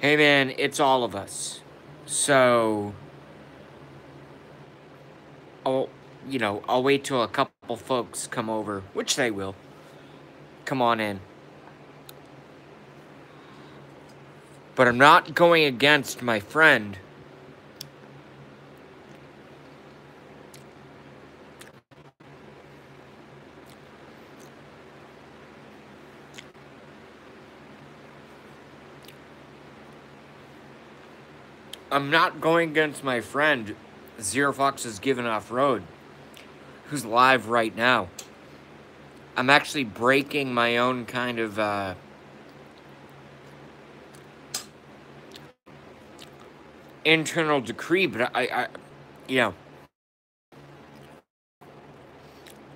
Hey man, it's all of us. So, I'll, I'll wait till a couple folks come over, which they will. Come on in. But I'm not going against my friend. I'm not going against my friend, Zero Fox is Given Off Road, who's live right now. I'm actually breaking my own kind of, internal decree, but you know,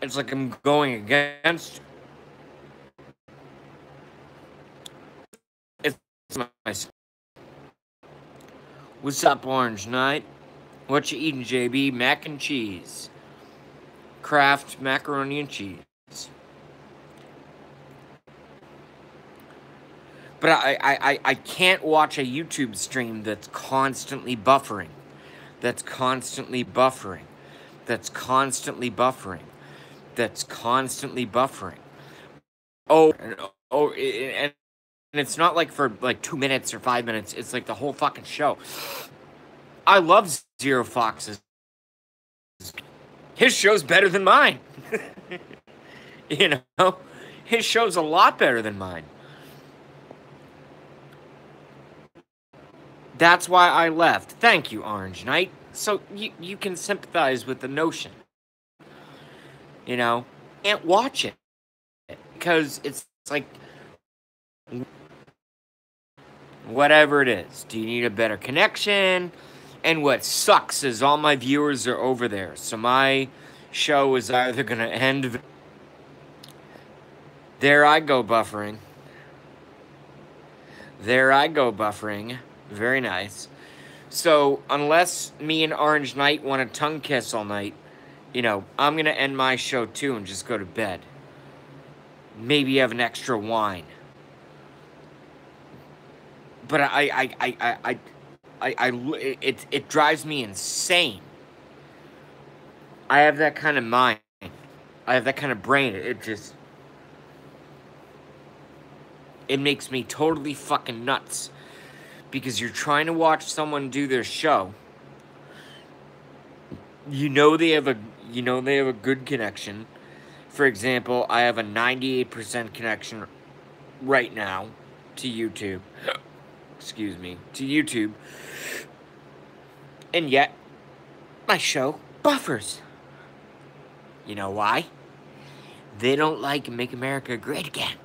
it's like I'm going against. It's my. What's up, Orange Knight? What you eating, JB? Mac and cheese. Kraft macaroni and cheese. But I can't watch a YouTube stream that's constantly buffering. That's constantly buffering. That's constantly buffering. That's constantly buffering. And it's not like for like 2 minutes or 5 minutes. It's like the whole fucking show. I love Zero Fox's. His show's better than mine. You know? His show's a lot better than mine. That's why I left. Thank you, Orange Knight. So you can sympathize with the notion. You know? Can't watch it. Because it's like, whatever it is. Do you need a better connection? And what sucks is all my viewers are over there. So my show is either going to end. There I go buffering. There I go buffering. Very nice. So unless me and Orange Knight want a tongue kiss all night, you know, I'm going to end my show too and just go to bed. Maybe have an extra wine. But it drives me insane. I have that kind of mind. I have that kind of brain. It makes me totally fucking nuts. Because you're trying to watch someone do their show. You know they have a good connection. For example, I have a 98% connection right now to YouTube. Excuse me, to YouTube. And yet, my show buffers. You know why? They don't like Make America Great Again.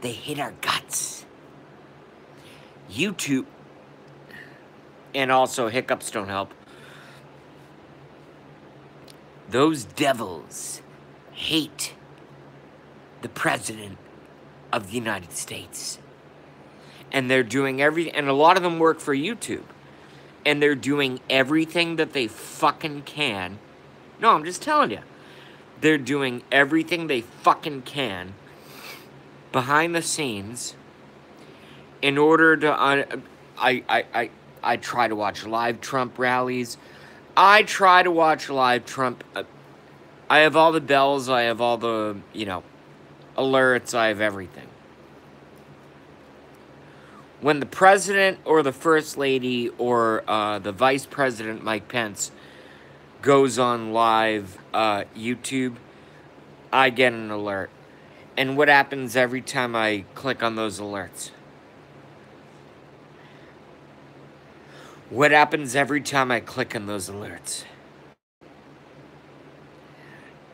They hate our guts. YouTube, and also hiccups don't help. Those devils hate the President of the United States. And they're doing everything, and a lot of them work for YouTube. And they're doing everything that they fucking can. No, I'm just telling you. They're doing everything they fucking can behind the scenes in order to, I try to watch live Trump rallies. I try to watch live Trump. I have all the bells. I have all the, alerts. I have everything. When the president or the first lady or the vice president, Mike Pence, goes on live YouTube, I get an alert. And what happens every time I click on those alerts? What happens every time I click on those alerts?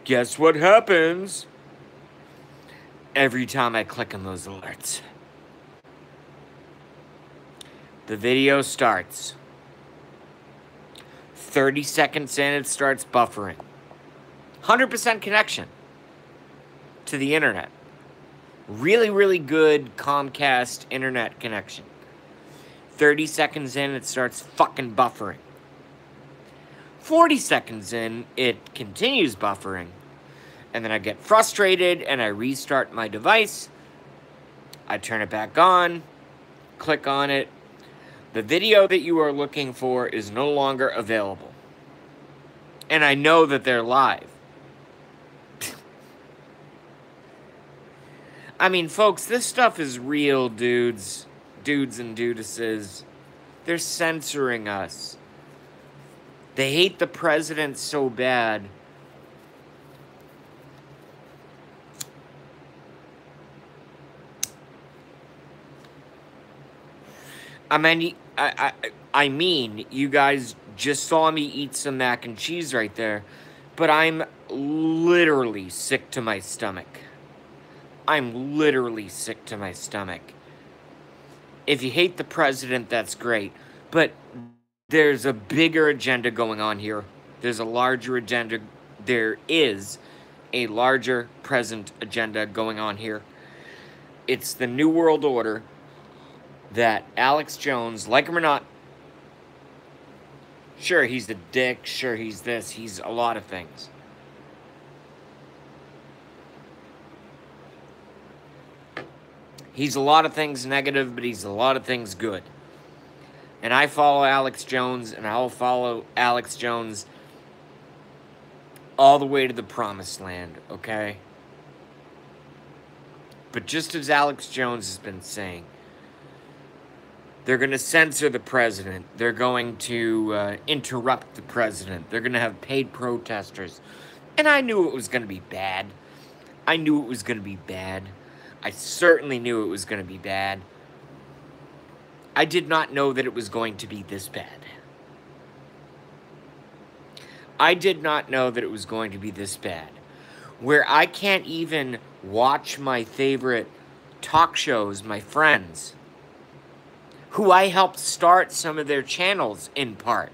Guess what happens every time I click on those alerts? The video starts. 30 seconds in, it starts buffering. 100% connection to the internet. Really, really good Comcast internet connection. 30 seconds in, it starts fucking buffering. 40 seconds in, it continues buffering. And then I get frustrated and I restart my device. I turn it back on, click on it, The video that you are looking for is no longer available. And I know that they're live. I mean, folks, this stuff is real, dudes. Dudes and dudesses. They're censoring us. They hate the president so bad. I mean, you guys just saw me eat some mac and cheese right there, but I'm literally sick to my stomach. I'm literally sick to my stomach. If you hate the president, that's great, but there's a bigger agenda going on here. There's a larger agenda. There is a larger present agenda going on here. It's the New World Order that Alex Jones, like him or not, sure, he's a dick, sure, he's this, he's a lot of things. He's a lot of things negative, but he's a lot of things good. And I follow Alex Jones, and I'll follow Alex Jones all the way to the promised land, okay? But just as Alex Jones has been saying, they're going to censor the president. They're going to interrupt the president. They're going to have paid protesters. And I knew it was going to be bad. I knew it was going to be bad. I certainly knew it was going to be bad. I did not know that it was going to be this bad. I did not know that it was going to be this bad. Where I can't even watch my favorite talk shows, my friends, who I helped start some of their channels in part.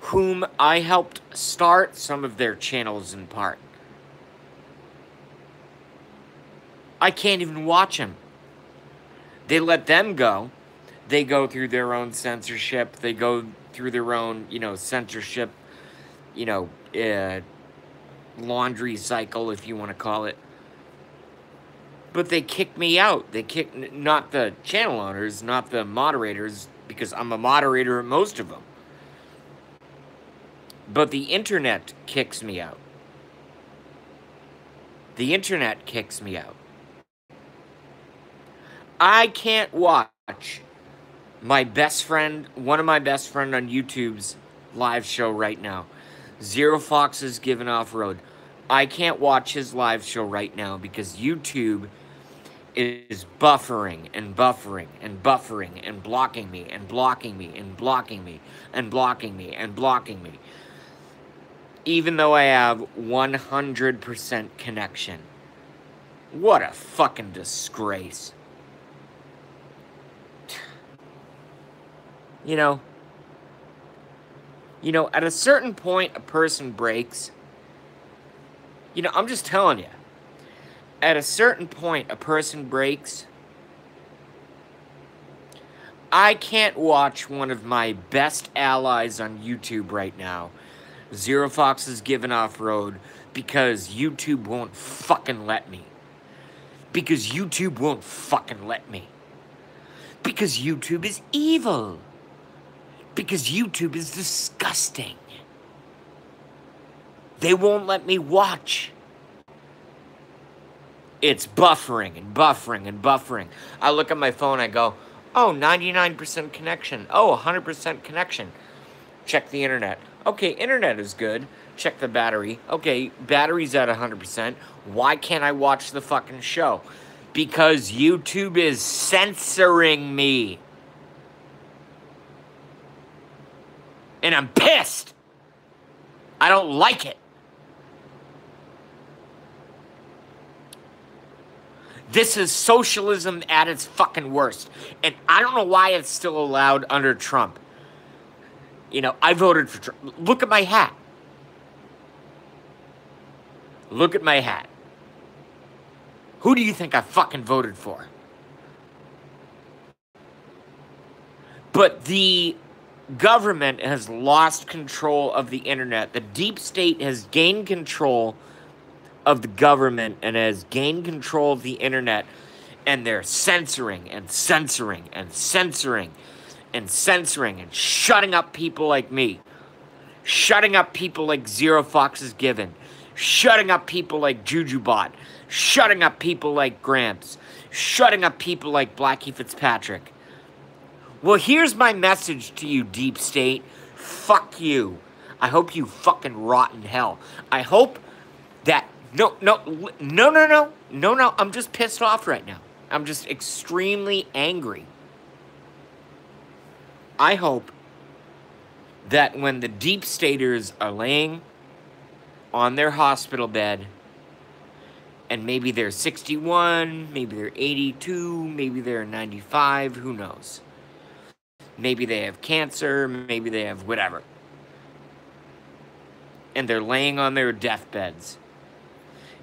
Whom I helped start some of their channels in part. I can't even watch them. They let them go. They go through their own censorship. They go through their own, censorship, laundry cycle, if you want to call it. But they kick me out. They kick, not the channel owners, not the moderators, because I'm a moderator at most of them. But the internet kicks me out. The internet kicks me out. I can't watch my best friend, one of my best friend on YouTube's live show right now. Zero Foxes Giving Off-Road. I can't watch his live show right now because YouTube is buffering and buffering and buffering and blocking me and blocking me and blocking me and blocking me and blocking me. Even though I have 100% connection. What a fucking disgrace. At a certain point, a person breaks. I'm just telling you. At a certain point, a person breaks. I can't watch one of my best allies on YouTube right now, Zero Foxes Giving Off-Road, because YouTube won't fucking let me. Because YouTube won't fucking let me. Because YouTube is evil. Because YouTube is disgusting. They won't let me watch. It's buffering and buffering and buffering. I look at my phone, I go, oh, 99% connection. Oh, 100% connection. Check the internet. Okay, internet is good. Check the battery. Okay, battery's at 100%. Why can't I watch the fucking show? Because YouTube is censoring me. And I'm pissed. I don't like it. This is socialism at its fucking worst. And I don't know why it's still allowed under Trump. I voted for Trump. Look at my hat. Look at my hat. Who do you think I fucking voted for? But the government has lost control of the internet. The deep state has gained control of the government and has gained control of the internet. And they're censoring and censoring and censoring and censoring and shutting up people like me. Shutting up people like Zero Foxes Given. Shutting up people like JujuBot. Shutting up people like Gramps. Shutting up people like Blackie Fitzpatrick. Well, here's my message to you, Deep State. Fuck you. I hope you fucking rot in hell. I hope that... No, I'm just pissed off right now. I'm just extremely angry. I hope that when the Deep Staters are laying on their hospital bed, and maybe they're 61, maybe they're 82, maybe they're 95, who knows? Maybe they have cancer, maybe they have whatever. And they're laying on their deathbeds.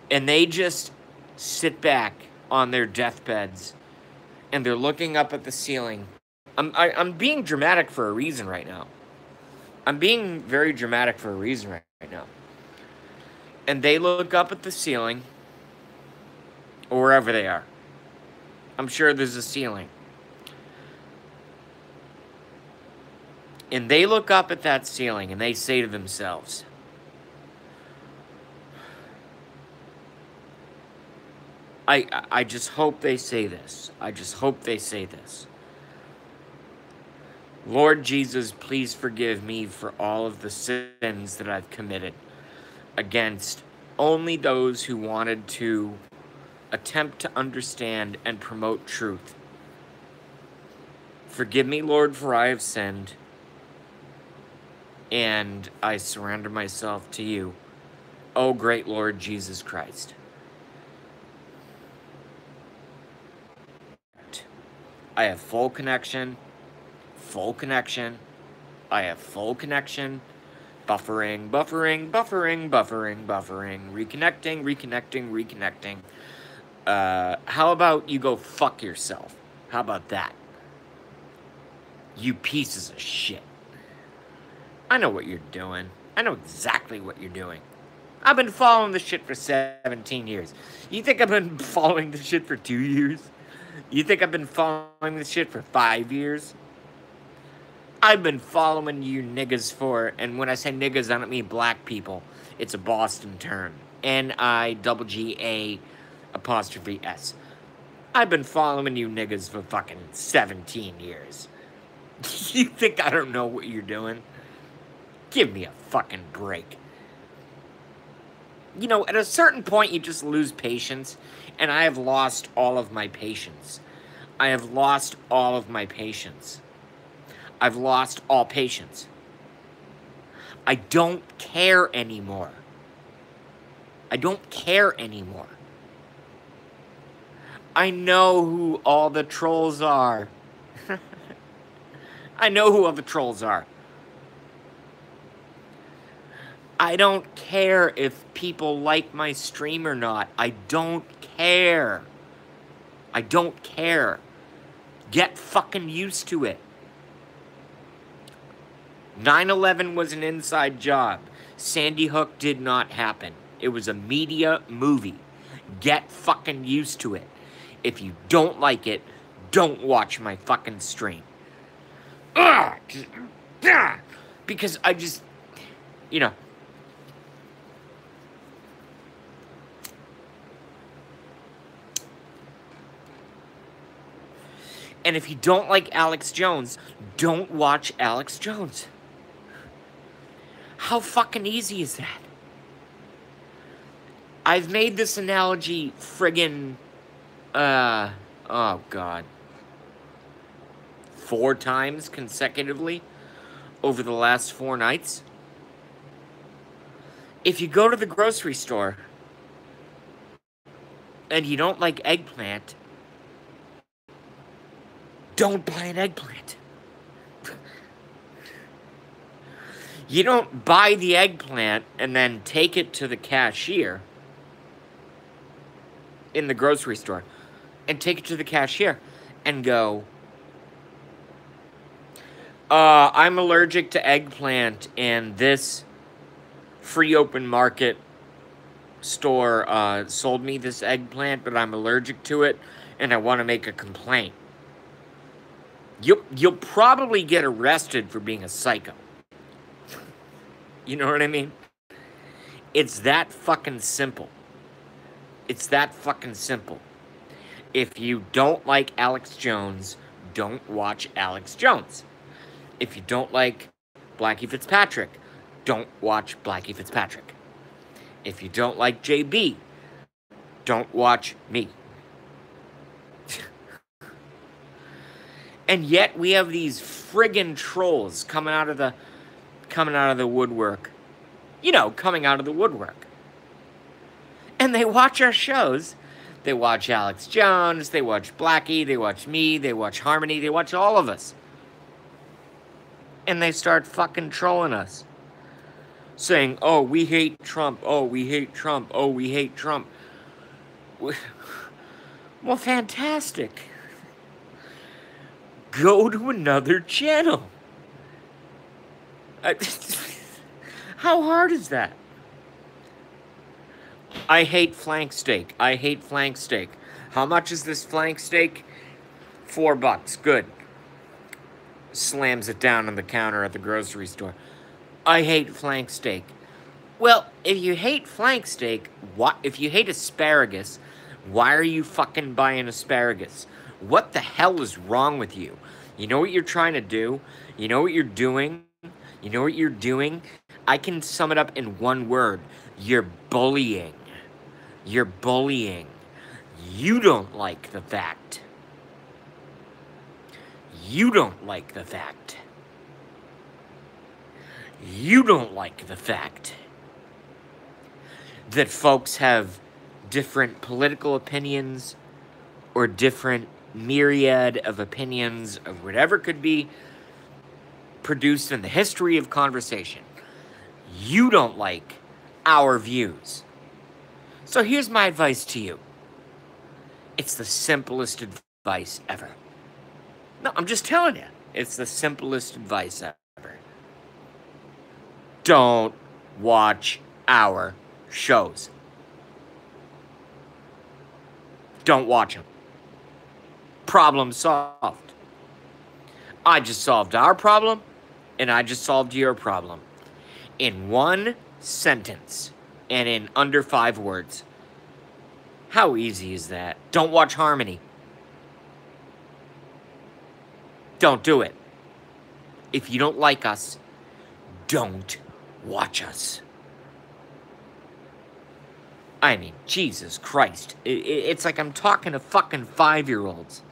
And they just sit back on their deathbeds and they're looking up at the ceiling. I'm being dramatic for a reason right now. I'm being very dramatic for a reason right now. And they look up at the ceiling, or wherever they are. I'm sure there's a ceiling. And they look up at that ceiling and they say to themselves, I just hope they say this. I just hope they say this. Lord Jesus, please forgive me for all of the sins that I've committed against only those who wanted to attempt to understand and promote truth. Forgive me, Lord, for I have sinned, and I surrender myself to you, O great Lord Jesus Christ. I have full connection. I have full connection. Buffering. Reconnecting. How about you go fuck yourself? How about that? You pieces of shit. I know what you're doing. I know exactly what you're doing. I've been following this shit for 17 years. You think I've been following this shit for 2 years? You think I've been following this shit for 5 years? I've been following you niggas for, and when I say niggas, I don't mean black people. It's a Boston term. N-I-G-G-A''S. I've been following you niggas for fucking 17 years. You think I don't know what you're doing? Give me a fucking break. You know, at a certain point, you just lose patience, and I have lost all of my patience. I've lost all patience. I don't care anymore. I know who all the trolls are. I don't care if people like my stream or not. I don't care. Get fucking used to it. 9/11 was an inside job. Sandy Hook did not happen. It was a media movie. Get fucking used to it. If you don't like it, don't watch my fucking stream. Because I just, you know. And if you don't like Alex Jones, don't watch Alex Jones. How fucking easy is that? I've made this analogy friggin', oh God, 4 times consecutively over the last 4 nights. If you go to the grocery store and you don't like eggplant, don't buy an eggplant. You don't buy the eggplant and then take it to the cashier in the grocery store and take it to the cashier and go, I'm allergic to eggplant, and this free open market store sold me this eggplant, but I'm allergic to it, and I want to make a complaint, you'll probably get arrested for being a psycho. You know what I mean? It's that fucking simple. It's that fucking simple. If you don't like Alex Jones, don't watch Alex Jones. If you don't like Blackie Fitzpatrick, don't watch Blackie Fitzpatrick. If you don't like JB, don't watch me. And yet we have these friggin' trolls coming out of the woodwork. You know, coming out of the woodwork. And they watch our shows. They watch Alex Jones, they watch Blackie, they watch me, they watch Harmony, they watch all of us. And they start fucking trolling us. Saying, oh, we hate Trump, oh, we hate Trump, oh, we hate Trump. Well, fantastic. Go to another channel. How hard is that? I hate flank steak. I hate flank steak. How much is this flank steak? $4. Good. Slams it down on the counter at the grocery store. I hate flank steak. Well, if you hate flank steak, if you hate asparagus, why are you fucking buying asparagus? What the hell is wrong with you? You know what you're trying to do? You know what you're doing? You know what you're doing? I can sum it up in one word. You're bullying. You're bullying. You don't like the fact. You don't like the fact. You don't like the fact that folks have different political opinions or different myriad of opinions of whatever could be produced in the history of conversation. You don't like our views. So here's my advice to you. It's the simplest advice ever. No, I'm just telling you. It's the simplest advice ever. Don't watch our shows. Don't watch them. Problem solved. I just solved our problem, and I just solved your problem. In one sentence, and in under 5 words. How easy is that? Don't watch Harmony. Don't do it. If you don't like us, don't watch us. I mean, Jesus Christ. It's like I'm talking to fucking 5-year-olds.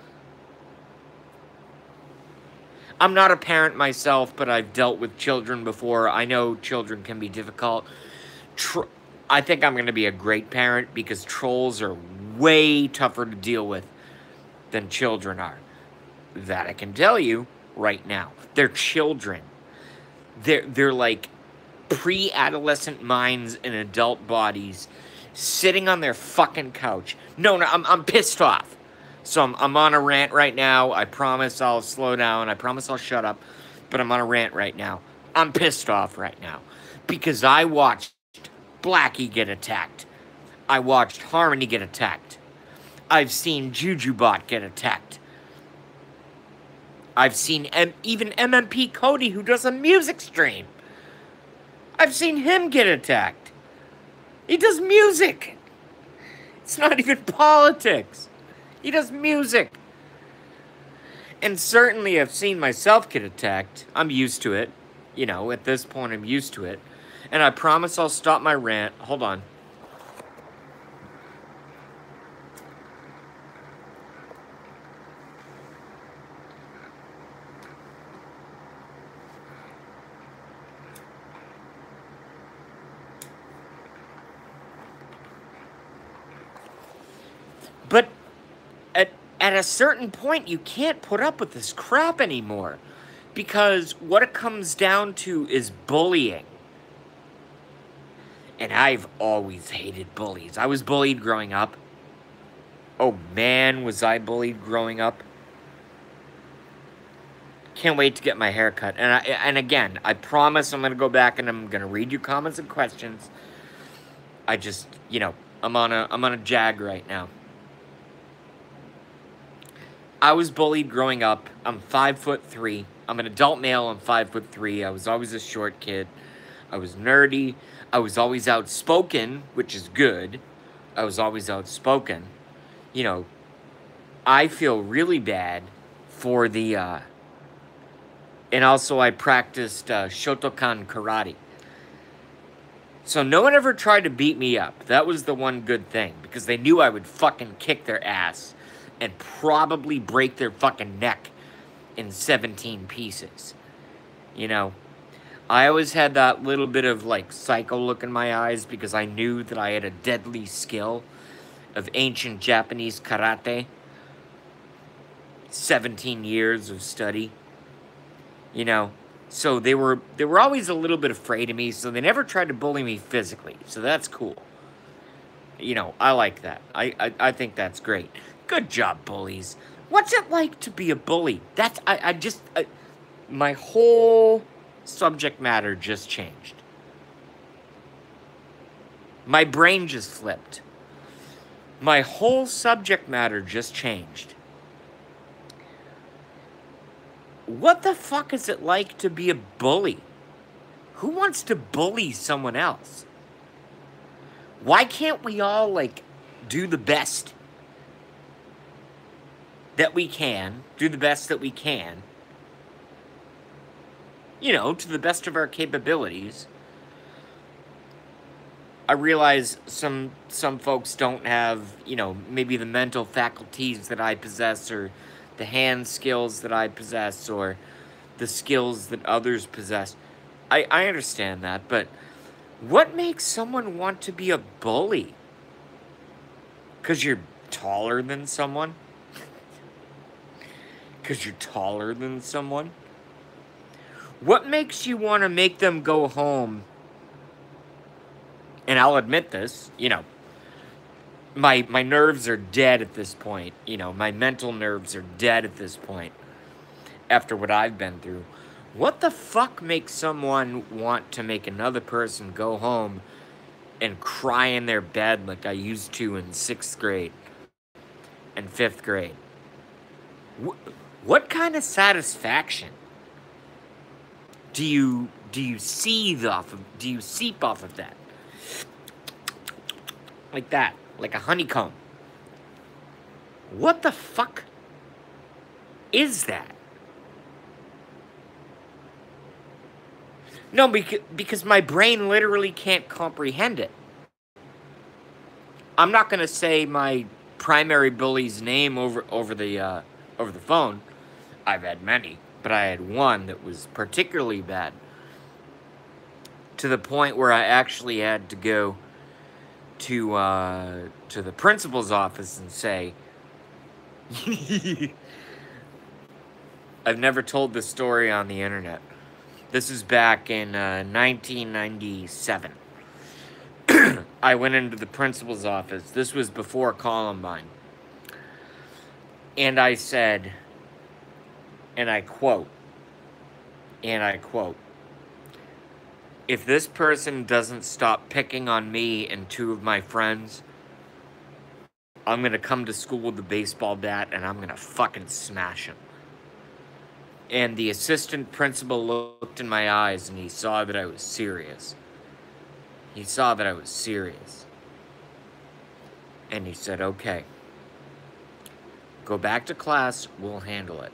I'm not a parent myself, but I've dealt with children before. I know children can be difficult. I think I'm going to be a great parent because trolls are way tougher to deal with than children are. That I can tell you right now. They're children. They're like pre-adolescent minds in adult bodies sitting on their fucking couch. No, I'm pissed off. So I'm on a rant right now. I promise I'll slow down. I promise I'll shut up. But I'm on a rant right now. I'm pissed off right now. Because I watched Blackie get attacked. I watched Harmony get attacked. I've seen JujuBot get attacked. I've seen even MMP Cody, who does a music stream. I've seen him get attacked. He does music. It's not even politics. He does music. And certainly I've seen myself get attacked. I'm used to it. You know, at this point I'm used to it. And I promise I'll stop my rant. Hold on. But at a certain point, you can't put up with this crap anymore. Because what it comes down to is bullying. And I've always hated bullies. I was bullied growing up. Oh man, was I bullied growing up. Can't wait to get my hair cut. And again, I promise I'm going to go back and I'm going to read your comments and questions. I just, you know, I'm on a jag right now. I was bullied growing up. I'm 5'3". I'm an adult male. I'm 5'3". I was always a short kid. I was nerdy. I was always outspoken, which is good. I was always outspoken. You know, I feel really bad for the, and also I practiced Shotokan karate. So no one ever tried to beat me up. That was the one good thing, because they knew I would fucking kick their ass and probably break their fucking neck in 17 pieces. You know, I always had that little bit of like psycho look in my eyes because I knew that I had a deadly skill of ancient Japanese karate. 17 years of study. You know, so they were always a little bit afraid of me, so they never tried to bully me physically. So that's cool. You know, I like that. I think that's great. Good job, bullies. What's it like to be a bully? That's, my whole subject matter just changed. My brain just flipped. My whole subject matter just changed. What the fuck is it like to be a bully? Who wants to bully someone else? Why can't we all, like, do the best that we can? Do the best that we can. You know, to the best of our capabilities. I realize some folks don't have, you know, maybe the mental faculties that I possess, or the hand skills that I possess, or the skills that others possess. I understand that, but what makes someone want to be a bully? Because you're taller than someone? Because you're taller than someone? What makes you want to make them go home? And I'll admit this, you know, my nerves are dead at this point. You know, my mental nerves are dead at this point after what I've been through. What the fuck makes someone want to make another person go home and cry in their bed like I used to in 6th grade and 5th grade? What kind of satisfaction do you seethe off of? Do you seep off of that? Like that, like a honeycomb. What the fuck is that? No, because my brain literally can't comprehend it. I'm not gonna say my primary bully's name over the phone. I've had many, but I had one that was particularly bad, to the point where I actually had to go to the principal's office and say, I've never told this story on the internet. This is back in 1997. I went into the principal's office. This was before Columbine. And I said, and I quote, if this person doesn't stop picking on me and 2 of my friends, I'm going to come to school with a baseball bat and I'm going to fucking smash him. And the assistant principal looked in my eyes and he saw that I was serious. He saw that I was serious. And he said, okay, go back to class, we'll handle it.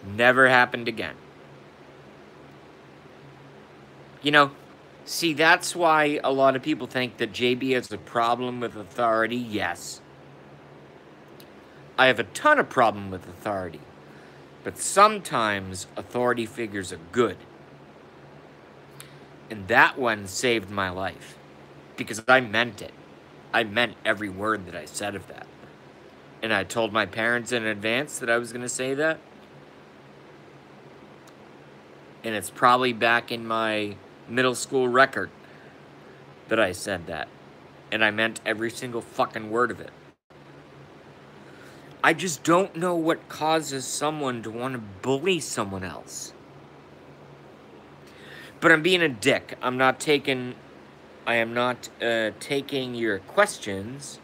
Never happened again. You know, see, that's why a lot of people think that JB has a problem with authority. Yes. I have a ton of problem with authority. But sometimes authority figures are good. And that one saved my life. Because I meant it. I meant every word that I said of that. And I told my parents in advance that I was going to say that. And it's probably back in my middle school record that I said that. And I meant every single fucking word of it. I just don't know what causes someone to want to bully someone else. But I'm being a dick. I am not taking your questions.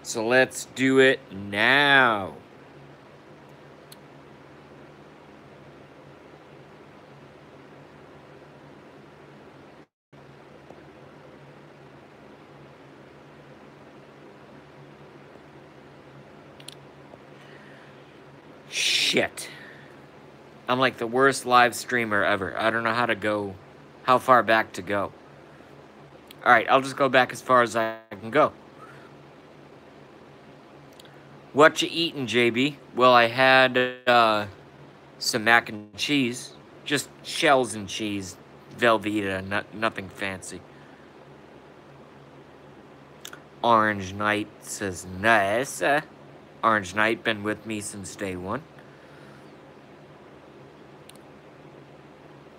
So let's do it now. Shit. I'm like the worst live streamer ever. I don't know how far back to go. Alright, I'll just go back as far as I can go. What you eating, JB? Well, I had some mac and cheese. Just shells and cheese. Velveeta, nothing fancy. Orange Knight says, nice. Orange Knight, been with me since day one.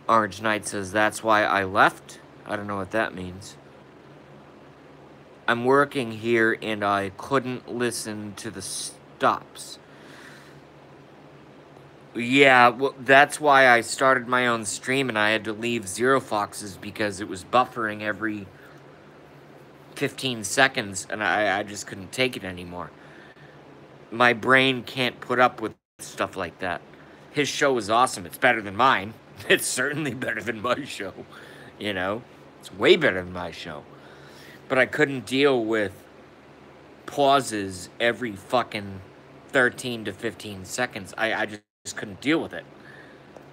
Orange Knight says, that's why I left. I don't know what that means. I'm working here and I couldn't listen to the stops. Yeah, well, that's why I started my own stream and I had to leave Zero Foxes because it was buffering every 15 seconds and I just couldn't take it anymore. My brain can't put up with stuff like that. His show is awesome. It's better than mine. It's certainly better than my show. You know? It's way better than my show. But I couldn't deal with pauses every fucking 13 to 15 seconds. I just couldn't deal with it.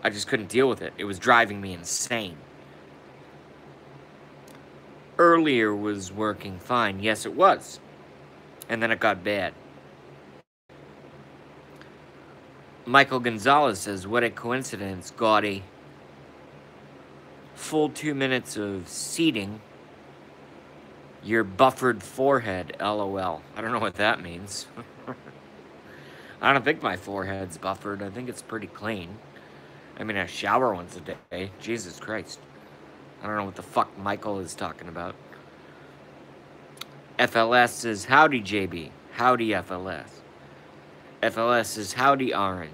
I just couldn't deal with it. It was driving me insane. Earlier was working fine. Yes, it was. And then it got bad. Michael Gonzalez says, what a coincidence. Got a full 2 minutes of seating. Your buffered forehead, LOL. I don't know what that means. I don't think my forehead's buffered. I think it's pretty clean. I mean, I shower once a day. Jesus Christ. I don't know what the fuck Michael is talking about. FLS says, howdy, JB. Howdy, FLS. FLS says, howdy, Orange.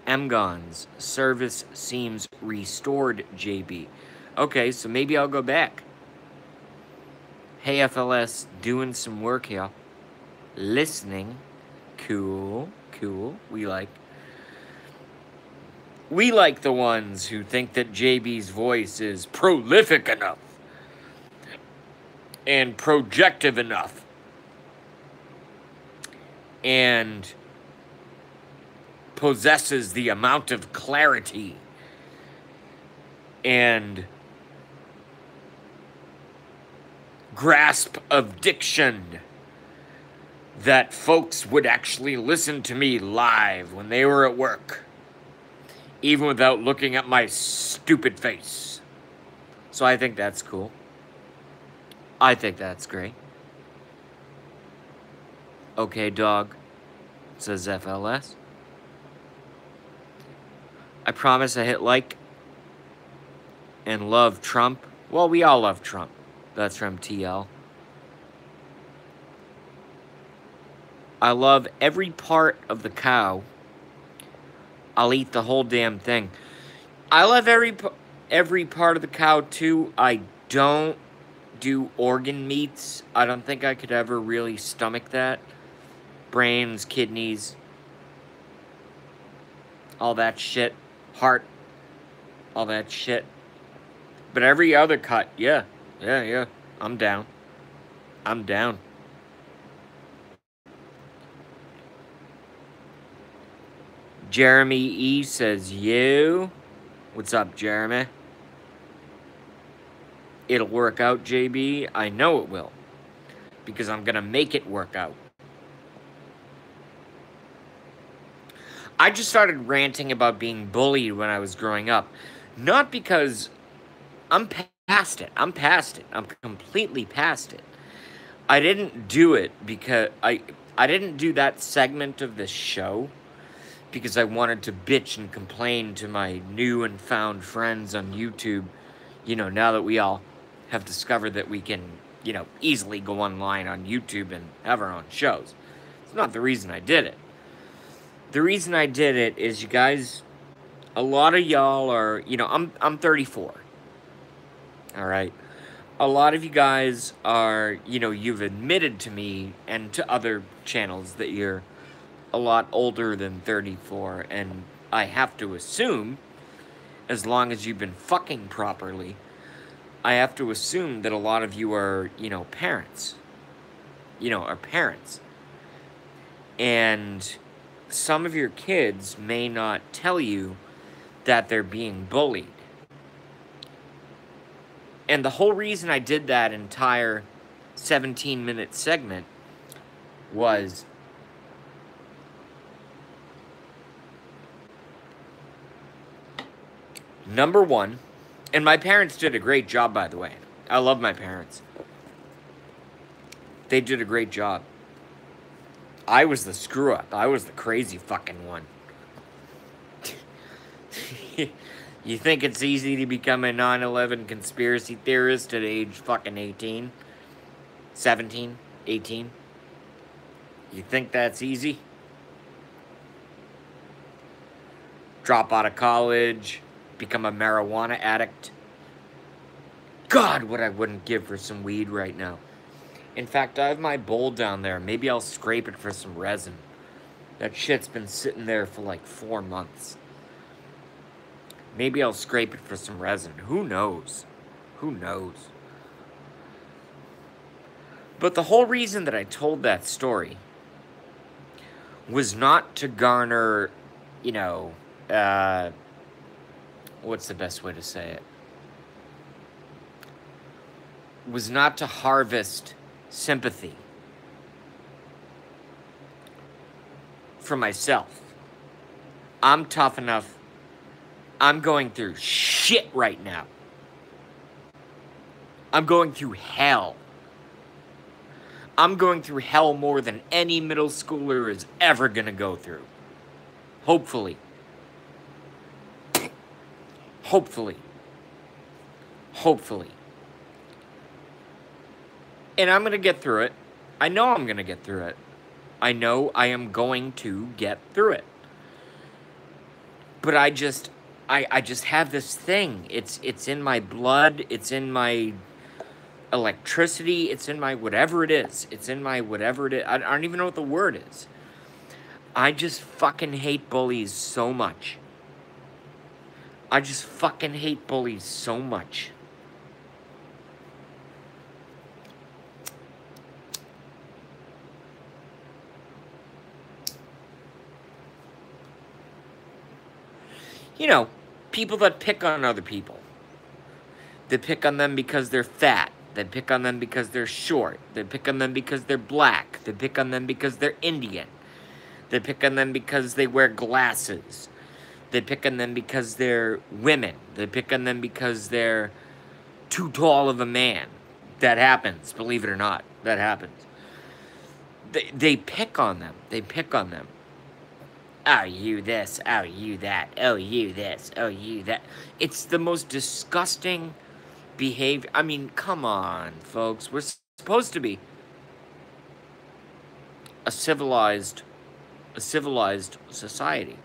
Mgon's service seems restored, JB. Okay, so maybe I'll go back. Hey, FLS, doing some work here. Listening. Cool, cool. We like the ones who think that JB's voice is prolific enough. And projective enough. And possesses the amount of clarity and grasp of diction that folks would actually listen to me live when they were at work, even without looking at my stupid face. So I think that's cool. I think that's great. Okay, dog, says FLS. I promise I hit like and love Trump. Well, we all love Trump. That's from TL. I love every part of the cow. I'll eat the whole damn thing. I love every part of the cow too. I don't do organ meats. I don't think I could ever really stomach that. Brains, kidneys, all that shit. Heart, all that shit. But every other cut, yeah. I'm down. I'm down. Jeremy E says, you. What's up, Jeremy? It'll work out, JB. I know it will. Because I'm going to make it work out. I just started ranting about being bullied when I was growing up. Not because I'm past it. I'm past it. I'm completely past it. I didn't do it because I didn't do that segment of the show because I wanted to bitch and complain to my new and found friends on YouTube. You know, now that we all have discovered that we can, you know, easily go online on YouTube and have our own shows. It's not the reason I did it. The reason I did it is, you guys, a lot of y'all are, you know, I'm 34. All right. a lot of you guys are, you've admitted to me and to other channels that you're a lot older than 34, and I have to assume, as long as you've been fucking properly, I have to assume that a lot of you are, parents. Are parents. And some of your kids may not tell you that they're being bullied. And the whole reason I did that entire 17-minute segment was number one, and my parents did a great job, by the way. I love my parents. They did a great job. I was the screw-up. I was the crazy fucking one. You think it's easy to become a 9/11 conspiracy theorist at age fucking 18? 17? 18? You think that's easy? Drop out of college, become a marijuana addict. God, what I wouldn't give for some weed right now. In fact, I have my bowl down there. Maybe I'll scrape it for some resin. That shit's been sitting there for like 4 months. Maybe I'll scrape it for some resin. Who knows? Who knows? But the whole reason that I told that story was not to garner, what's the best way to say it? Was not to harvest sympathy for myself. I'm tough enough. I'm going through shit right now. I'm going through hell. I'm going through hell more than any middle schooler is ever gonna go through. Hopefully. Hopefully. Hopefully. And I'm gonna get through it. I know I'm gonna get through it. I know I am going to get through it. But I just have this thing. It's in my blood. It's in my electricity. It's in my whatever it is. It's in my whatever it is. I don't even know what the word is. I just fucking hate bullies so much. I just fucking hate bullies so much. People that pick on other people. They pick on them because they're fat. They pick on them because they're short. They pick on them because they're black. They pick on them because they're Indian. They pick on them because they wear glasses. They pick on them because they're women. They pick on them because they're too tall of a man. That happens, believe it or not. That happens. They pick on them. They pick on them. Oh, you this. Oh, you that. Oh, you this. Oh, you that. It's the most disgusting behavior. I mean, come on, folks. We're supposed to be a civilized society.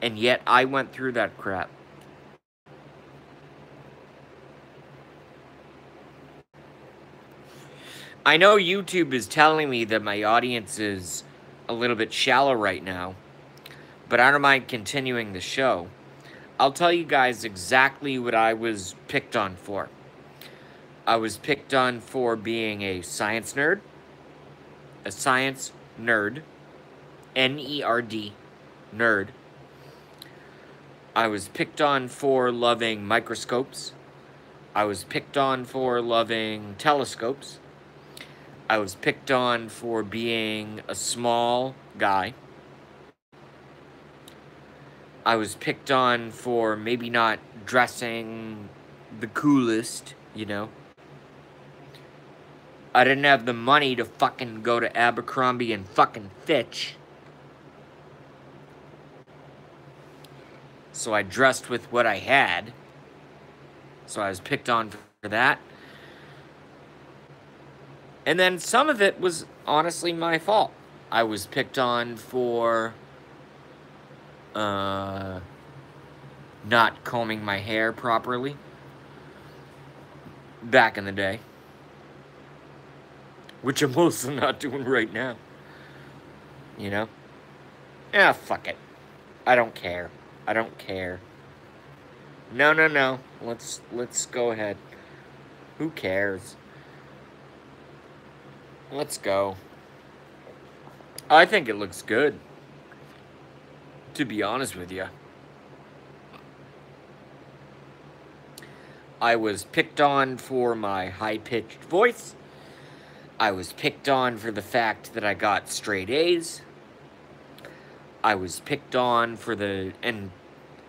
And yet I went through that crap. I know YouTube is telling me that my audience is a little bit shallow right now, but I don't mind continuing the show. I'll tell you guys exactly what I was picked on for. I was picked on for being a science nerd. A science nerd. N-E-R-D. Nerd. I was picked on for loving microscopes. I was picked on for loving telescopes. I was picked on for being a small guy. I was picked on for maybe not dressing the coolest, I didn't have the money to fucking go to Abercrombie and fucking Fitch. So I dressed with what I had. So I was picked on for that. And then some of it was honestly my fault. I was picked on for not combing my hair properly. back in the day, which I'm also not doing right now. You know? Ah, fuck it. I don't care. I don't care. No, no, no. Let's go ahead. Who cares? Let's go. I think it looks good. To be honest with you. I was picked on for my high-pitched voice. I was picked on for the fact that I got straight A's. I was picked on for and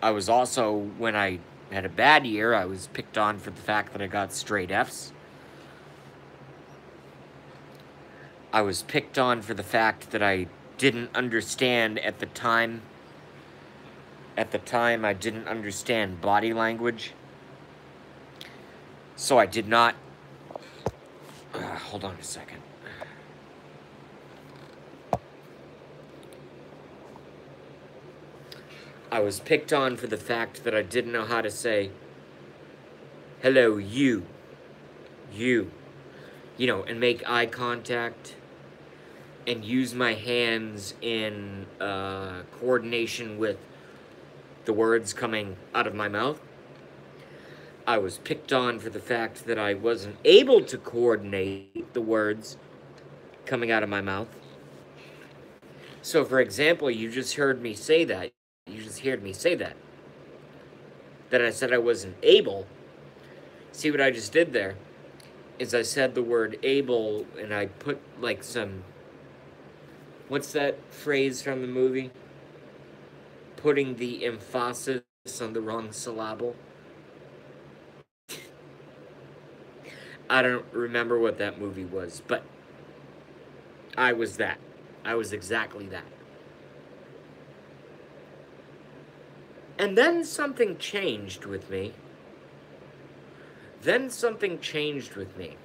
I was also, when I had a bad year, I was picked on for the fact that I got straight F's. I was picked on for the fact that I didn't understand at the time. At the time, I didn't understand body language. So I did not... hold on a second. I was picked on for the fact that I didn't know how to say, hello, you. You. You know, and make eye contact and use my hands in coordination with the words coming out of my mouth. I was picked on for the fact that I wasn't able to coordinate the words coming out of my mouth. So, for example, you just heard me say that. You just heard me say that. That I said I wasn't able. See what I just did there? Is I said the word able and I put like some... What's that phrase from the movie? Putting the emphasis on the wrong syllable. I don't remember what that movie was, but I was that. I was exactly that. And then something changed with me. Then something changed with me.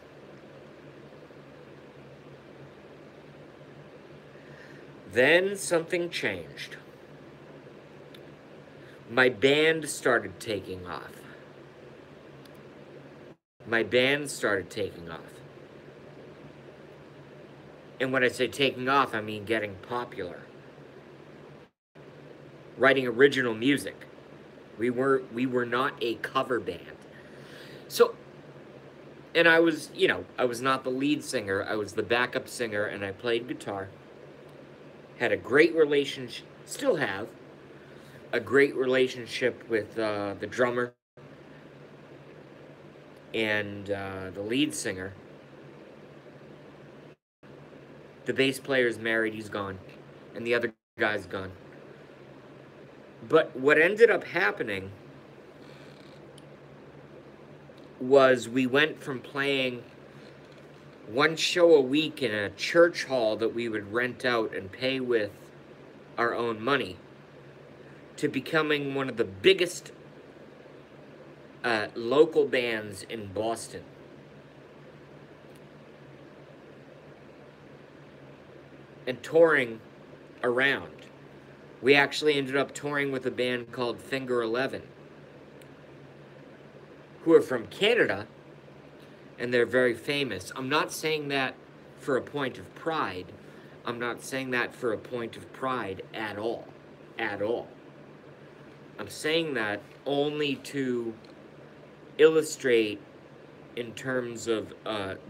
Then something changed. My band started taking off. My band started taking off. And when I say taking off, I mean getting popular. Writing original music. We were not a cover band. So, and I was, you know, I was not the lead singer. I was the backup singer, and I played guitar. Had a great relationship, still have, a great relationship with the drummer and the lead singer. The bass player's married, he's gone. And the other guy's gone. But what ended up happening was we went from playing one show a week in a church hall that we would rent out and pay with our own money to becoming one of the biggest local bands in Boston. And touring around. We actually ended up touring with a band called Finger 11, who are from Canada, and they're very famous. I'm not saying that for a point of pride. I'm not saying that for a point of pride at all. At all. I'm saying that only to illustrate in terms of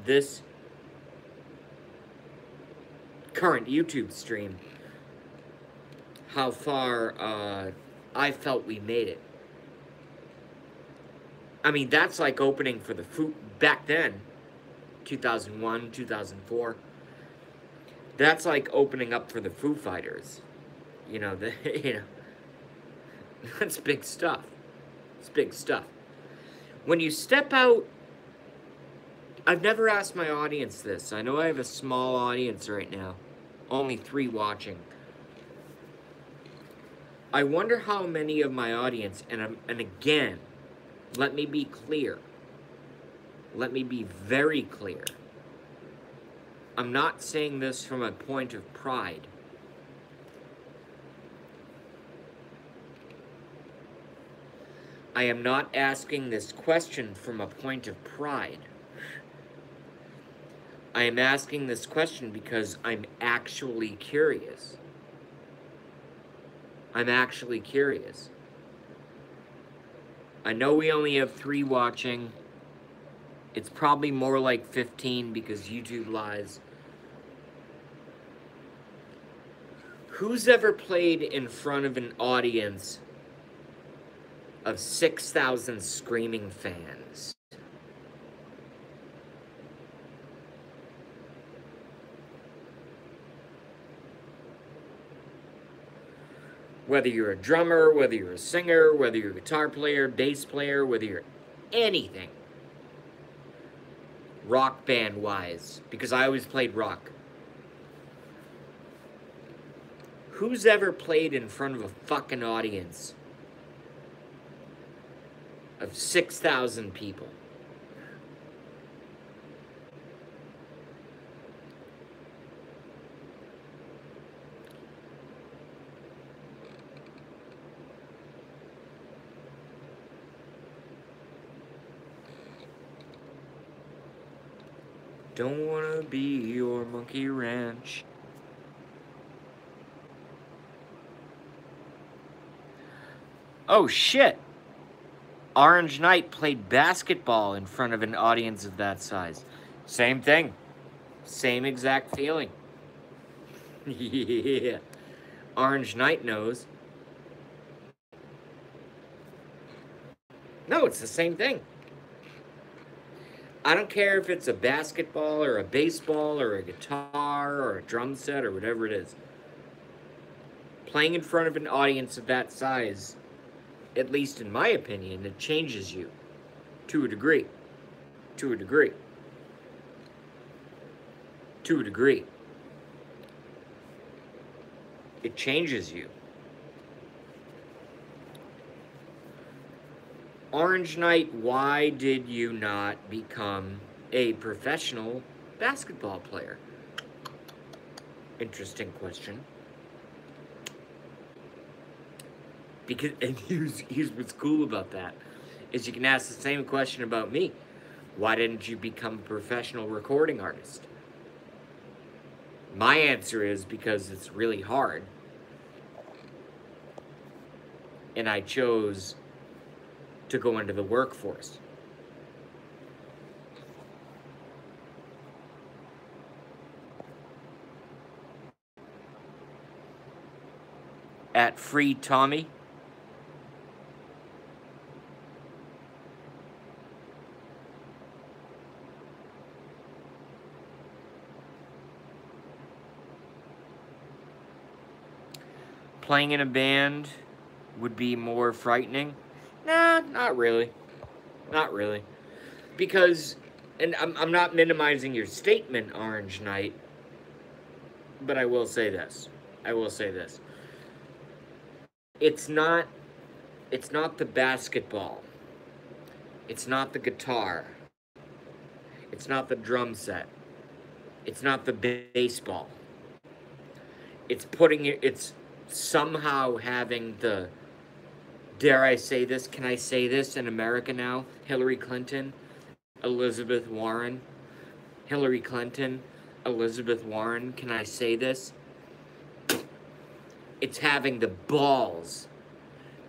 this current YouTube stream how far I felt we made it. I mean, that's like opening for the Foo... Back then, 2001, 2004, that's like opening up for the Foo Fighters. You know, that's big stuff. It's big stuff. When you step out... I've never asked my audience this. I know I have a small audience right now. Only 3 watching. I wonder how many of my audience, and again, let me be clear. Let me be very clear. I'm not saying this from a point of pride. I am not asking this question from a point of pride. I am asking this question because I'm actually curious. I'm actually curious. I know we only have 3 watching. It's probably more like 15 because YouTube lies. Who's ever played in front of an audience of 6,000 screaming fans? Whether you're a drummer, whether you're a singer, whether you're a guitar player, bass player, whether you're anything. Rock band wise, because I always played rock. Who's ever played in front of a fucking audience of 6,000 people? Don't wanna be your monkey wrench. Oh shit! Orange Knight played basketball in front of an audience of that size. Same thing. Same exact feeling. Yeah. Orange Knight knows. No, it's the same thing. I don't care if it's a basketball or a baseball or a guitar or a drum set or whatever it is. Playing in front of an audience of that size, at least in my opinion, it changes you to a degree. To a degree. To a degree. It changes you. Orange Knight, why did you not become a professional basketball player? Interesting question. Because, and here's what's cool about that, is you can ask the same question about me. Why didn't you become a professional recording artist? My answer is because it's really hard. And I chose to go into the workforce. At Free Tommy. Playing in a band would be more frightening. Nah, not really. Not really. Because, and I'm not minimizing your statement, Orange Knight, but I will say this. I will say this. It's not the basketball. It's not the guitar. It's not the drum set. It's not the baseball. It's somehow having the, dare I say this? Can I say this in America now? Hillary Clinton, Elizabeth Warren. Hillary Clinton, Elizabeth Warren. Can I say this? It's having the balls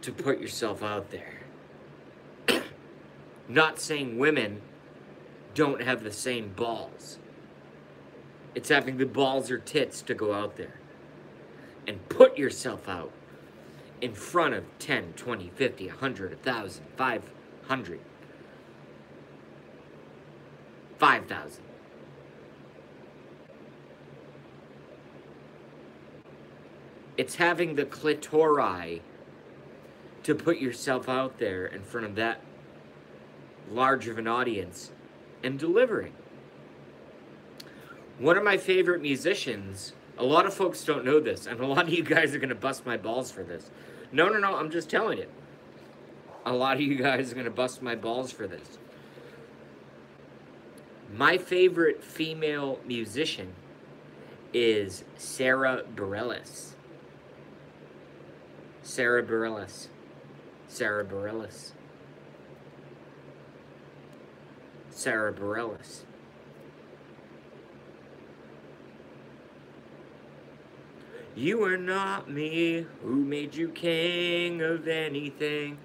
to put yourself out there. Not saying women don't have the same balls. It's having the balls or tits to go out there and put yourself out in front of 10, 20, 50, 100, 1,000, 500, 5,000. It's having the clitori to put yourself out there in front of that large of an audience and delivering. One of my favorite musicians, a lot of folks don't know this, and a lot of you guys are going to bust my balls for this. No, I'm just telling you. A lot of you guys are going to bust my balls for this. My favorite female musician is Sara Bareilles. Sara Bareilles. Sara Bareilles. Sarah Bareilles. You are not me, who made you king of anything?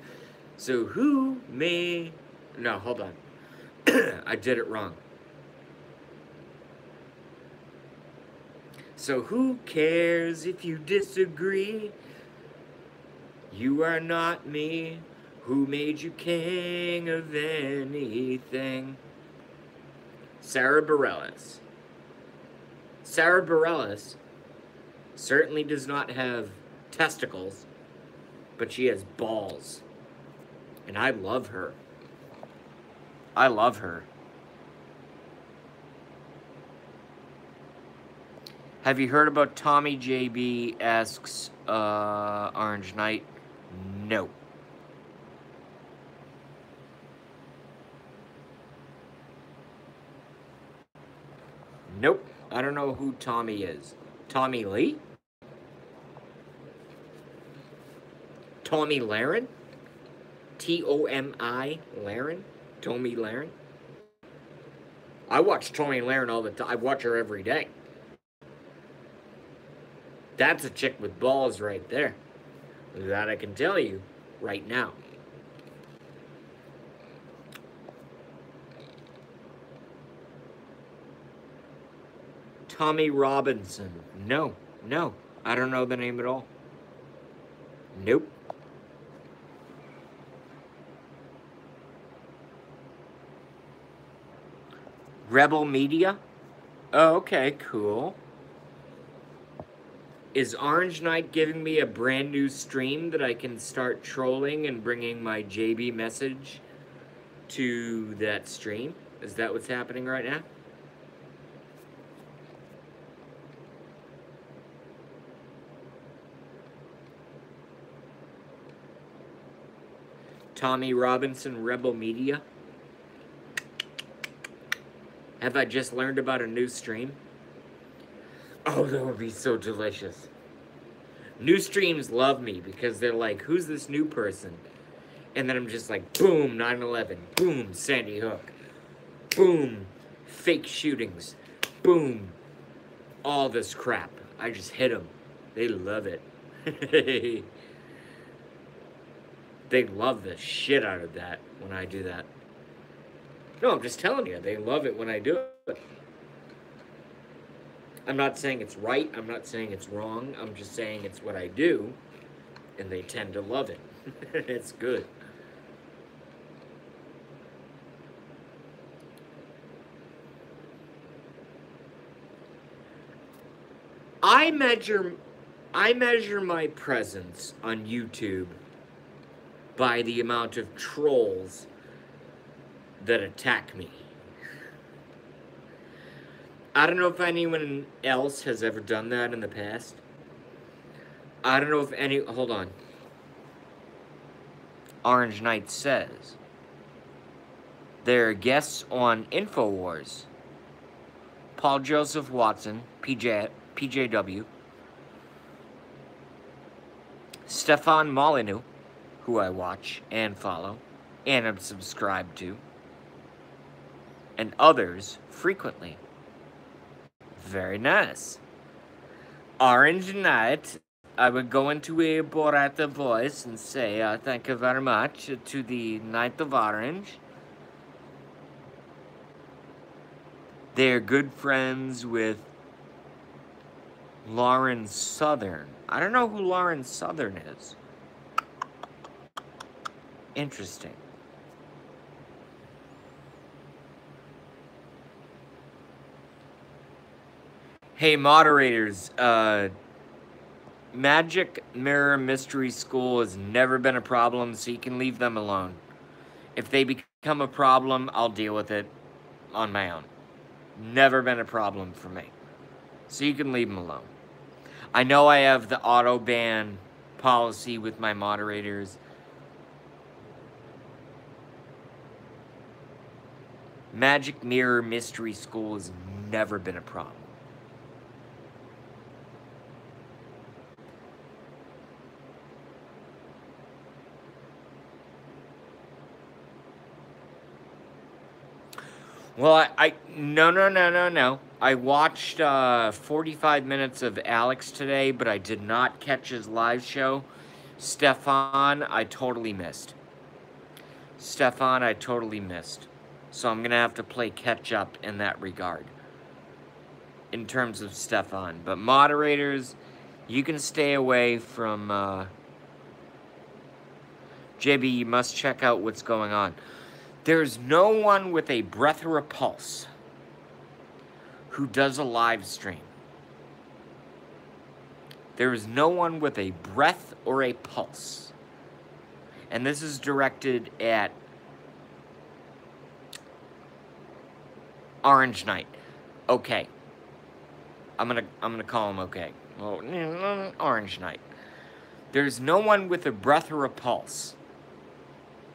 So who made... No, hold on. I did it wrong. So who cares if you disagree? You are not me, who made you king of anything? Sarah Bareilles. Sarah Bareilles certainly does not have testicles, but she has balls. And I love her. I love her. Have you heard about Tommy JB asks Orange Knight? No. Nope. I don't know who Tommy is. Tommy Lee? Tomi Lahren? T-O-M-I Lahren? Tomi Lahren? I watch Tomi Lahren all the time. I watch her every day. That's a chick with balls right there. That I can tell you right now. Tommy Robinson. No. I don't know the name at all. Nope. Rebel Media? Oh, okay, cool. Is Orange Knight giving me a brand new stream that I can start trolling and bringing my JB message to that stream? Is that what's happening right now? Tommy Robinson, Rebel Media? Have I just learned about a new stream? Oh, that would be so delicious. New streams love me because they're like, who's this new person? And then I'm just like, boom, 9/11. Boom, Sandy Hook. Boom, fake shootings. Boom, all this crap. I just hit them. They love it. They love the shit out of that when I do that. No, I'm just telling you, they love it when I do it. I'm not saying it's right, I'm not saying it's wrong, I'm just saying it's what I do, and they tend to love it. It's good. I measure my presence on YouTube by the amount of trolls that attack me. I don't know if anyone else has ever done that in the past. I don't know if any... Hold on. Orange Knight says there are guests on InfoWars. Paul Joseph Watson, PJW. Stefan Molyneux, who I watch and follow and am subscribed to, and others frequently. Very nice. Orange Knight, I would go into a Borat voice and say thank you very much to the Knight of Orange. They're good friends with Lauren Southern. I don't know who Lauren Southern is. Interesting. Hey, moderators, Magic Mirror Mystery School has never been a problem, so you can leave them alone. If they become a problem, I'll deal with it on my own. Never been a problem for me. So you can leave them alone. I know I have the auto ban policy with my moderators. Magic Mirror Mystery School has never been a problem. Well, no. I watched 45 minutes of Alex today, but I did not catch his live show. Stefan, I totally missed. So I'm going to have to play catch up in that regard. In terms of Stefan. But moderators, you can stay away from... JB, you must check out what's going on. There's no one with a breath or a pulse who does a live stream. There is no one with a breath or a pulse. And this is directed at Orange Knight. Okay. I'm gonna call him okay. Well, Orange Knight. There's no one with a breath or a pulse.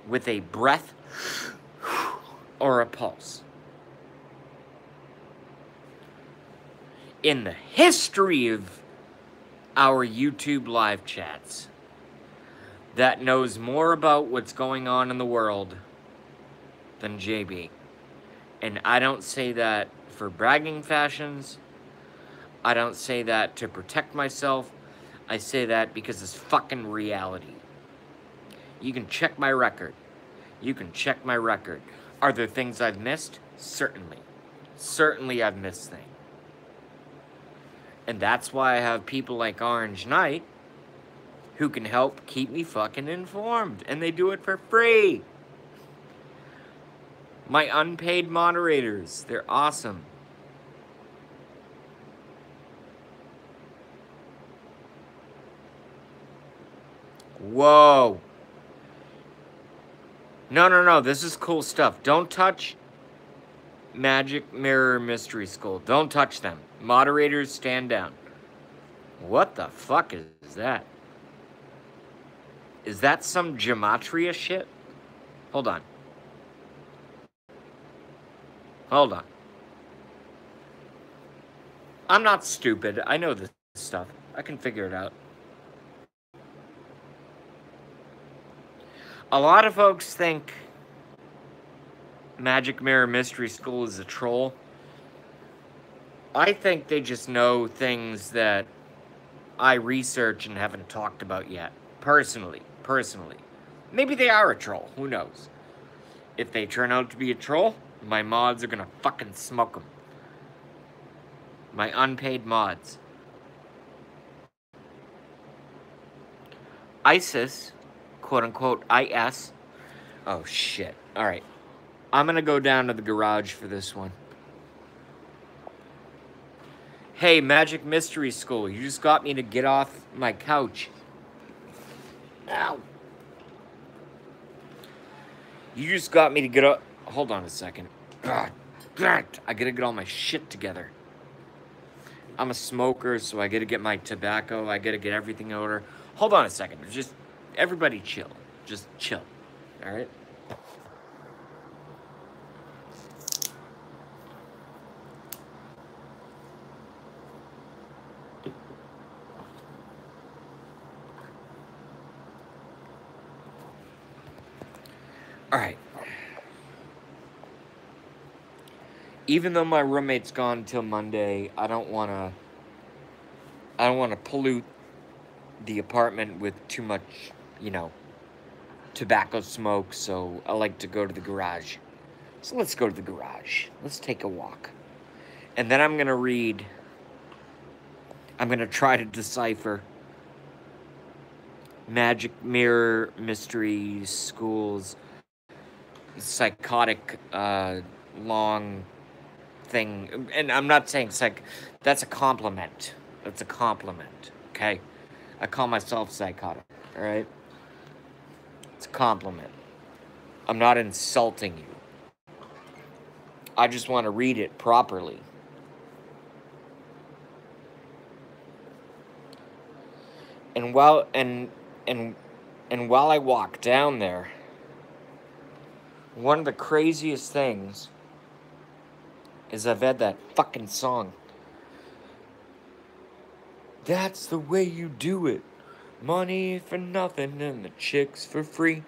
With a breath or a pulse. In the history of our YouTube live chats that knows more about what's going on in the world than JB. And I don't say that for bragging fashions. I don't say that to protect myself. I say that because it's fucking reality. You can check my record. Are there things I've missed? Certainly. Certainly I've missed things. And that's why I have people like Orange Knight who can help keep me fucking informed. And they do it for free. My unpaid moderators, they're awesome. Whoa. No, this is cool stuff. Don't touch Magic Mirror Mystery School. Don't touch them. Moderators, stand down. What the fuck is that? Is that some gematria shit? Hold on. I'm not stupid. I know this stuff. I can figure it out. A lot of folks think Magic Mirror Mystery School is a troll. I think they just know things that I research and haven't talked about yet. Personally. Maybe they are a troll. Who knows? If they turn out to be a troll, my mods are gonna fucking smoke them. My unpaid mods. ISIS, quote unquote, IS. Oh shit. Alright. I'm gonna go down to the garage for this one. Hey, Magic Mystery School, you just got me to get off my couch. Ow. You just got me to get up. Hold on a second. God, I gotta get all my shit together. I'm a smoker, so I gotta get my tobacco. I gotta get everything in order. Hold on a second. Just, everybody chill. Just chill. All right? All right. Even though my roommate's gone till Monday, I don't want to pollute the apartment with too much, tobacco smoke, so I like to go to the garage. So let's go to the garage. Let's take a walk. And then I'm going to try to decipher Magic Mirror Mystery School's psychotic, long thing. And I'm not saying that's a compliment. That's a compliment, okay? I call myself psychotic, all right? It's a compliment. I'm not insulting you. I just want to read it properly. And while I walk down there, one of the craziest things is I've had that fucking song. That's the way you do it. Money for nothing and the chicks for free.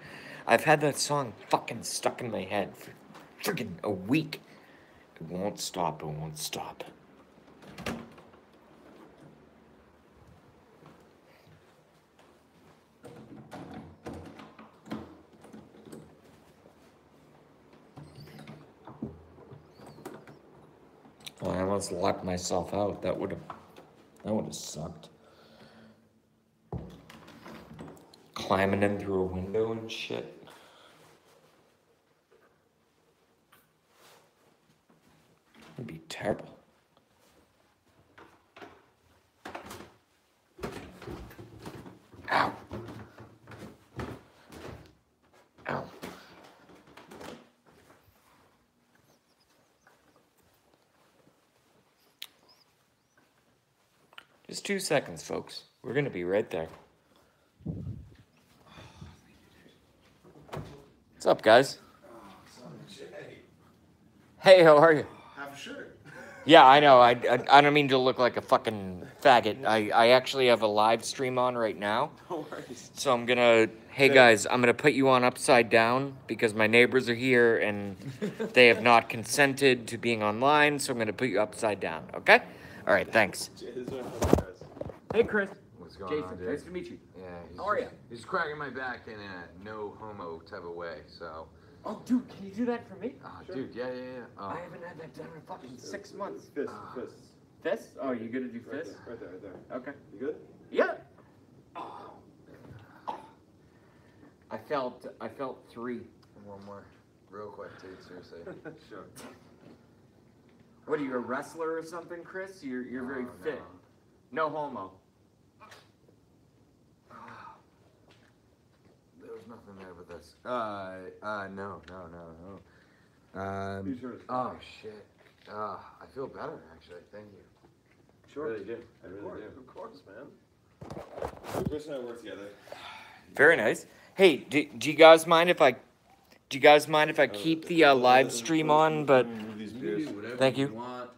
I've had that song fucking stuck in my head for freaking a week. It won't stop. It won't stop. Well, I almost locked myself out. That would have sucked. Climbing in through a window and shit. It'd be terrible. Ow. Ow. Just 2 seconds, folks. We're gonna be right there. What's up, guys? Hey, how are you? Half a shirt. Yeah, I know. I don't mean to look like a fucking faggot. I actually have a live stream on right now. No worries. So I'm gonna, hey guys, I'm gonna put you on upside down because my neighbors are here and they have not consented to being online. So I'm gonna put you upside down. Okay? All right. Thanks. Hey, Chris. What's going Jason, on, dude? nice to meet you. Yeah. How are you? He's cracking my back in a no homo type of way. So. Oh, dude, can you do that for me? Oh, dude. Yeah. Oh. I haven't had that done in fucking 6 months. Fists. Fists? Oh, you gonna do fists? Right there. Okay. You good? Yeah. Oh. I felt 3. One more, real quick, dude. Seriously. Sure. What are you, a wrestler or something, Chris? You're very fit. No homo. There was nothing there but this. No. You sure? Oh shit. I feel better actually. Thank you. Sure. Really do. I Of really course, do. of course, man. So Chris and I work together. Very nice. Hey, do you guys mind if I keep the live stream on, but These You beers. can do whatever Thank you. want.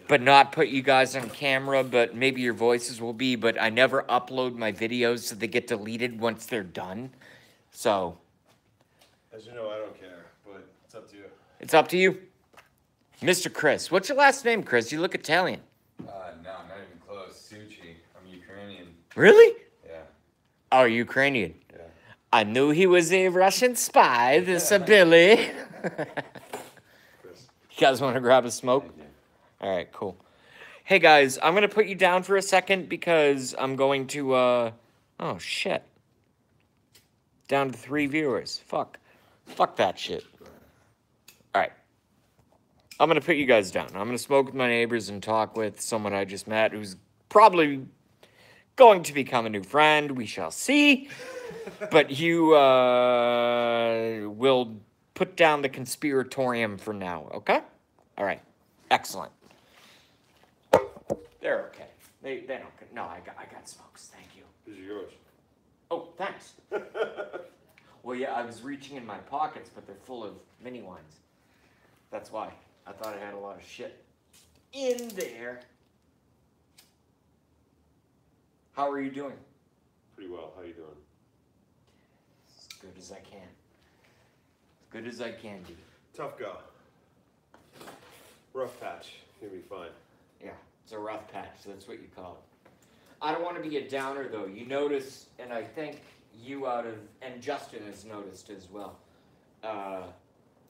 but not put you guys on camera, but maybe your voices will be, but I never upload my videos so they get deleted once they're done. So As you know, I don't care, but it's up to you. it's up to you. Mr. Chris. What's your last name, Chris? You look Italian. No, not even close. Suchi. I'm Ukrainian. Really? Yeah. Oh, Ukrainian. Yeah. I knew he was a Russian spy, this Billy. Chris. You guys want to grab a smoke? All right, cool. Hey, guys, I'm going to put you down for a second because I'm going to, oh, shit. Down to 3 viewers. Fuck that shit. All right. I'm going to put you guys down. I'm going to smoke with my neighbors and talk with someone I just met who's probably going to become a new friend. We shall see. But you will put down the conspiratorium for now, okay? All right. Excellent. They're okay. They don't. No, I got smokes. Thank you. These are yours. Oh, thanks. Well, yeah, I was reaching in my pockets, but they're full of mini wines. That's why. I thought I had a lot of shit in there. How are you doing? Pretty well. How you doing? As good as I can. As good as I can be. Tough go. Rough patch. You'll be fine. Yeah, it's a rough patch. That's what you call it. I don't want to be a downer, though. You notice, and I think you and Justin has noticed as well.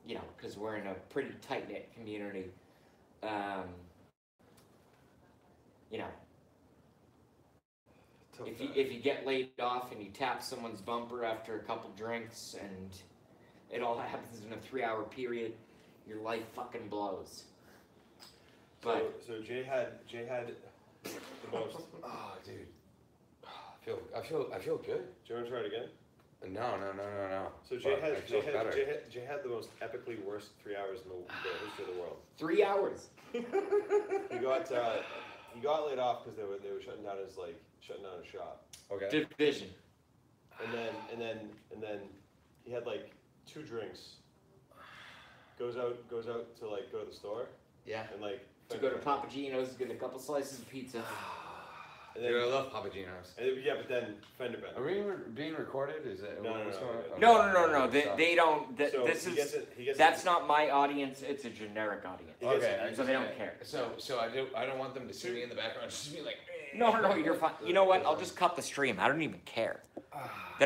You know, because we're in a pretty tight-knit community. You know, Tough if you get laid off and you tap someone's bumper after a couple drinks and it all happens in a 3-hour period, your life fucking blows. But so Jay had the most. Oh, dude. I feel good. Do you want to try it again? No. So Jay But I feel better. Jay had the most epically worst 3 hours in the history of the world. 3 hours. He got laid off because they were shutting down his shop. Okay. Division. And then he had like 2 drinks. Goes out to like go to the store Yeah. and like To go to Papa Gino's, get a couple slices of pizza. And Dude, I then, love Papa Gino's. yeah, but then fender bender. Are we being recorded? Is that No, what's no, going on? no. No. They don't. So This he gets is. it, he gets That's it, not my audience. It's a generic audience. he gets Okay, it- So they don't care. So I don't want them to see me in the background. Just be like. No, you're fine. You know what? I'll just cut the stream. I don't even care. Then